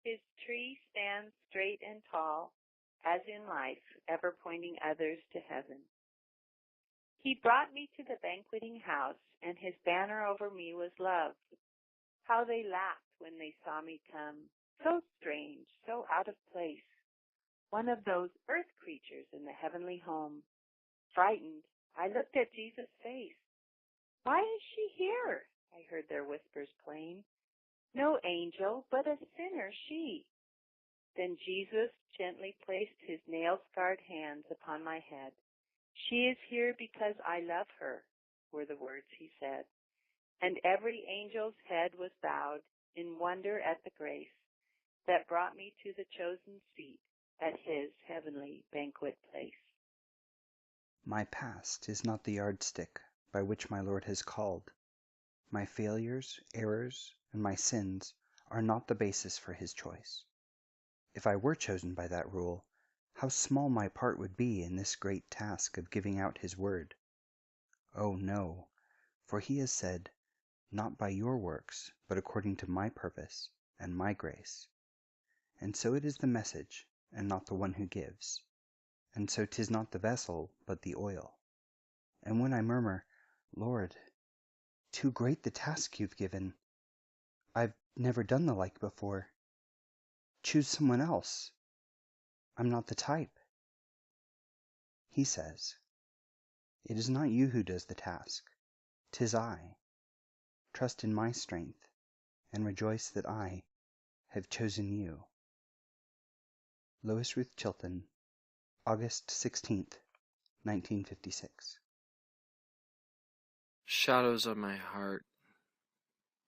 His tree stands straight and tall, as in life, ever pointing others to heaven. He brought me to the banqueting house, and his banner over me was love. How they laughed when they saw me come, so strange, so out of place. One of those earth creatures in the heavenly home. Frightened, I looked at Jesus' face. Why is she here? I heard their whispers plain. No angel, but a sinner she. Then Jesus gently placed his nail-scarred hands upon my head. She is here because I love her, were the words he said. And every angel's head was bowed in wonder at the grace that brought me to the chosen seat at his heavenly banquet place. My past is not the yardstick by which my Lord has called. My failures, errors, and my sins are not the basis for his choice. If I were chosen by that rule, how small my part would be in this great task of giving out his word. Oh no, for he has said, not by your works, but according to my purpose and my grace. And so it is the message, and not the one who gives. And so 'tis not the vessel, but the oil. And when I murmur, Lord, too great the task you've given. I've never done the like before. Choose someone else. I'm not the type. He says, it is not you who does the task. 'Tis I. Trust in my strength, and rejoice that I have chosen you. Lois Ruth Chilton, August 16th, 1956. Shadows on my heart,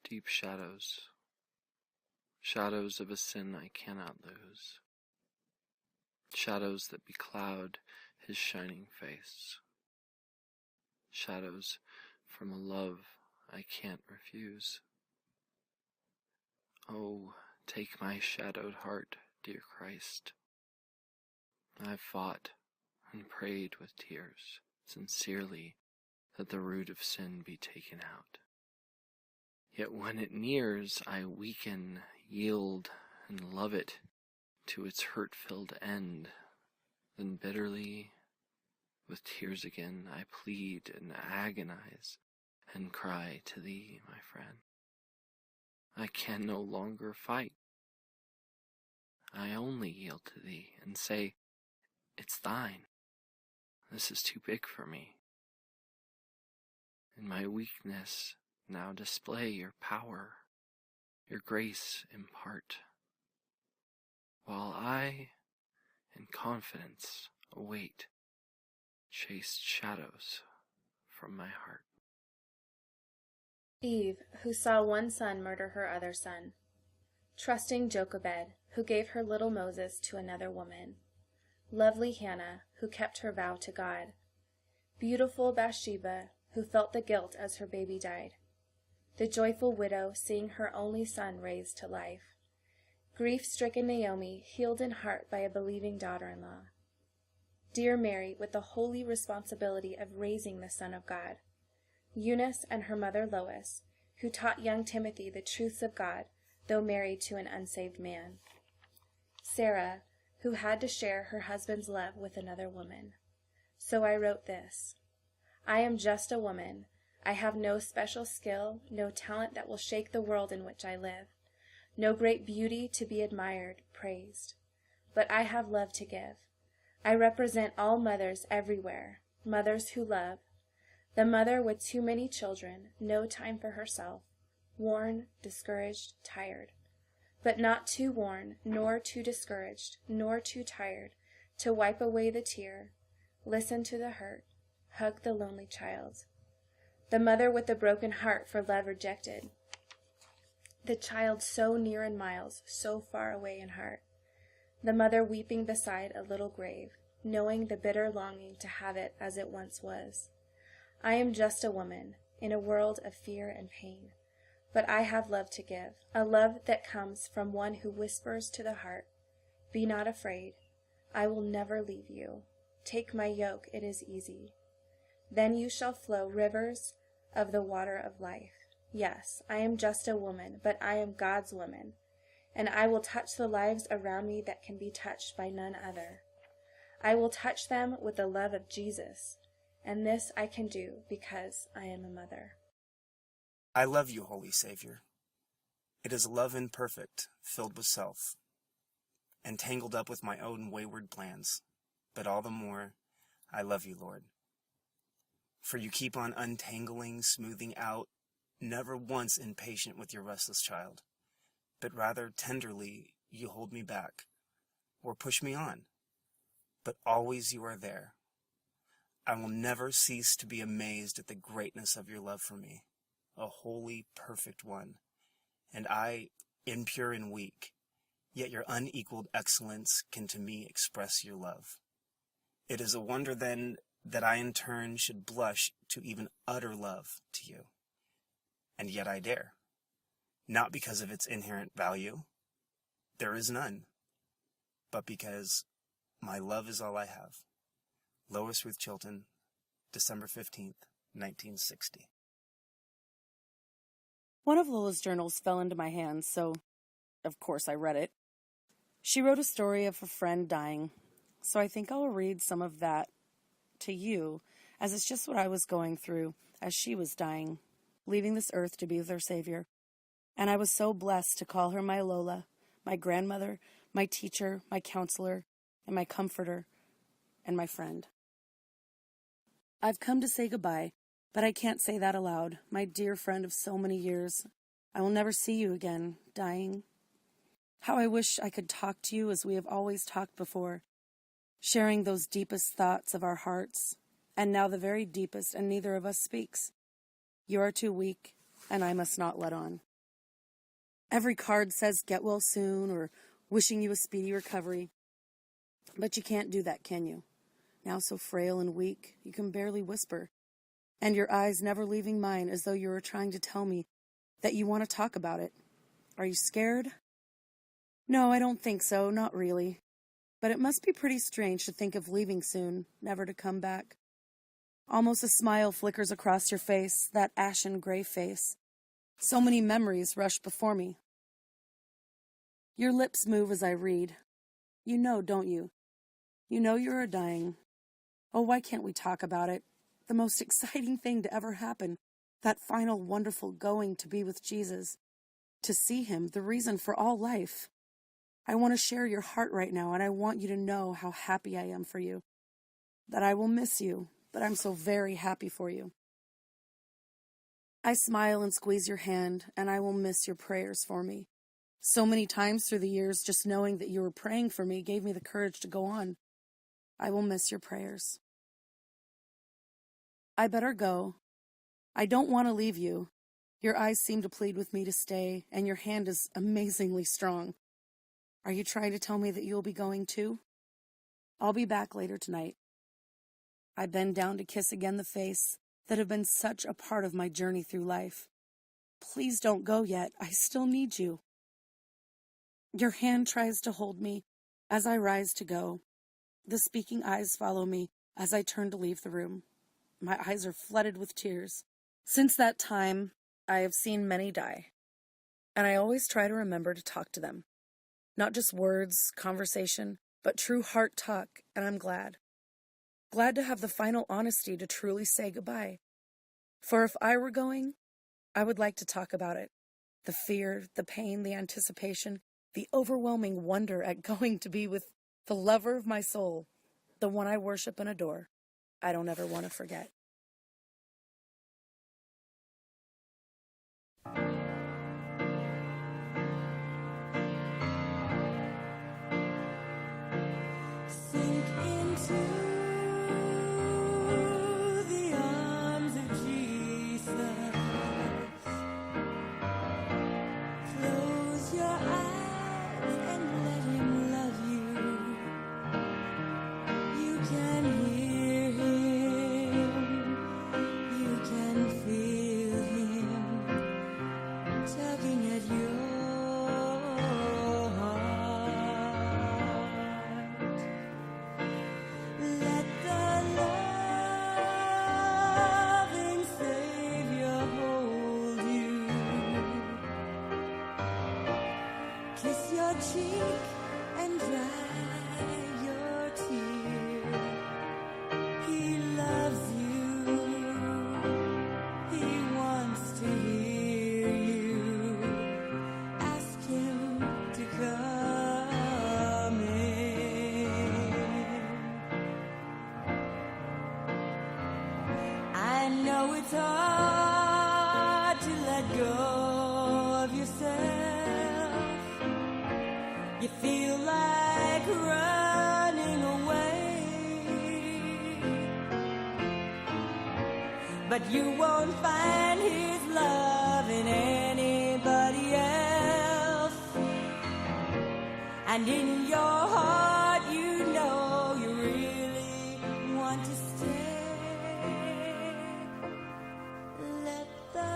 deep shadows, shadows of a sin I cannot lose, shadows that becloud his shining face, shadows from a love I can't refuse. Oh, take my shadowed heart, dear Christ. I've fought and prayed with tears, sincerely, that the root of sin be taken out. Yet when it nears, I weaken, yield, and love it to its hurt-filled end. Then bitterly, with tears again, I plead and agonize and cry to thee, my friend. I can no longer fight. I only yield to thee and say, it's thine. This is too big for me. In my weakness, now display your power, your grace impart, while I, in confidence, await chaste shadows from my heart. Eve, who saw one son murder her other son. Trusting Jochebed, who gave her little Moses to another woman. Lovely Hannah, who kept her vow to God. Beautiful Bathsheba, who felt the guilt as her baby died. The joyful widow seeing her only son raised to life. Grief-stricken Naomi, healed in heart by a believing daughter-in-law. Dear Mary, with the holy responsibility of raising the Son of God. Eunice and her mother Lois, who taught young Timothy the truths of God, though married to an unsaved man. Sarah, who had to share her husband's love with another woman. So I wrote this. I am just a woman. I have no special skill, no talent that will shake the world in which I live, no great beauty to be admired, praised. But I have love to give. I represent all mothers everywhere, mothers who love. The mother with too many children, no time for herself, worn, discouraged, tired. But not too worn, nor too discouraged, nor too tired, to wipe away the tear, listen to the hurt, hug the lonely child. The mother with the broken heart for love rejected. The child so near in miles, so far away in heart. The mother weeping beside a little grave, knowing the bitter longing to have it as it once was. I am just a woman, in a world of fear and pain. But I have love to give, a love that comes from one who whispers to the heart, be not afraid, I will never leave you. Take my yoke, it is easy. Then you shall flow rivers of the water of life. Yes, I am just a woman, but I am God's woman, and I will touch the lives around me that can be touched by none other. I will touch them with the love of Jesus, and this I can do because I am a mother. I love you, Holy Savior. It is love imperfect, filled with self, and tangled up with my own wayward plans. But all the more, I love you, Lord. For you keep on untangling, smoothing out, never once impatient with your restless child, but rather tenderly you hold me back, or push me on. But always you are there. I will never cease to be amazed at the greatness of your love for me, a holy, perfect one, and I, impure and weak, yet your unequaled excellence can to me express your love. It is a wonder, then, that I in turn should blush to even utter love to you. And yet I dare, not because of its inherent value, there is none, but because my love is all I have. Lois Ruth Chilton, December 15th, 1960. One of Lola's journals fell into my hands, so of course I read it. She wrote a story of a friend dying, so I think I'll read some of that to you, as it's just what I was going through as she was dying, leaving this earth to be with her Savior. And I was so blessed to call her my Lola, my grandmother, my teacher, my counselor, and my comforter, and my friend. I've come to say goodbye, but I can't say that aloud. My dear friend of so many years, I will never see you again, dying. How I wish I could talk to you as we have always talked before, sharing those deepest thoughts of our hearts, and now the very deepest, and neither of us speaks. You are too weak, and I must not let on. Every card says get well soon, or wishing you a speedy recovery. But you can't do that, can you? Now so frail and weak, you can barely whisper, and your eyes never leaving mine as though you were trying to tell me that you want to talk about it. Are you scared? No, I don't think so, not really. But it must be pretty strange to think of leaving soon, never to come back. Almost a smile flickers across your face, that ashen gray face. So many memories rush before me. Your lips move as I read. You know, don't you? You know you are dying. Oh, why can't we talk about it? The most exciting thing to ever happen. That final wonderful going to be with Jesus. To see him, the reason for all life. I want to share your heart right now, and I want you to know how happy I am for you. That I will miss you, but I'm so very happy for you. I smile and squeeze your hand, and I will miss your prayers for me. So many times through the years, just knowing that you were praying for me gave me the courage to go on. I will miss your prayers. I better go. I don't want to leave you. Your eyes seem to plead with me to stay, and your hand is amazingly strong. Are you trying to tell me that you'll be going too? I'll be back later tonight. I bend down to kiss again the face that have been such a part of my journey through life. Please don't go yet. I still need you. Your hand tries to hold me as I rise to go. The speaking eyes follow me as I turn to leave the room. My eyes are flooded with tears. Since that time, I have seen many die, and I always try to remember to talk to them. Not just words, conversation, but true heart talk, and I'm glad. Glad to have the final honesty to truly say goodbye. For if I were going, I would like to talk about it. The fear, the pain, the anticipation, the overwhelming wonder at going to be with the lover of my soul, the one I worship and adore. I don't ever want to forget. Sink into the arms of Jesus. Close your eyes and let him love you. You can hear him. You can feel him tugging at your heart. your cheek and dry your tear. He loves you. He wants to hear you. Ask him to come in. I know it's hard to let go of yourself. You feel like running away, but you won't find his love in anybody else. And in your heart you know you really want to stay. Let the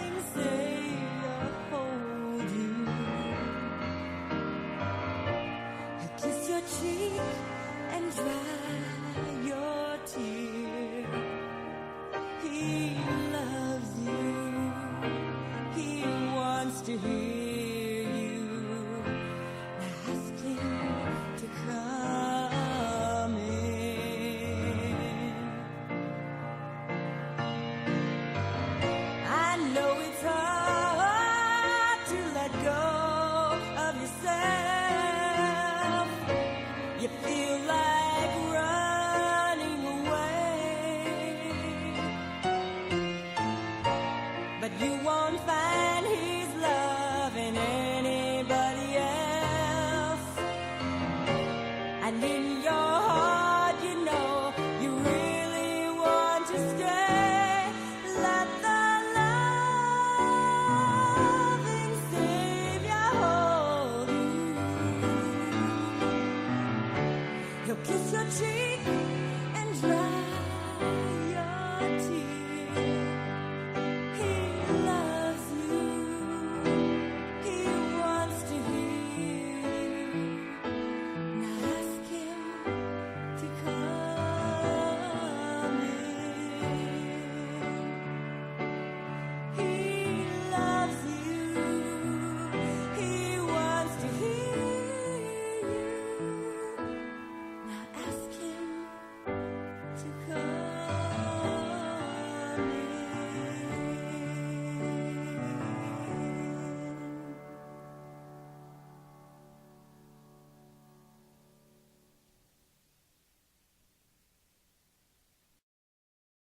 loving Savior hold you. He'll kiss your cheek and dry your tear. He loves you. He wants to hear you. Ask him to come in. I know it's hard to let go of yourself. You feel like running away, but you won't find his love in anybody else. And in your heart you know you really want to stay. Let the loving Savior hold you. He'll kiss your cheek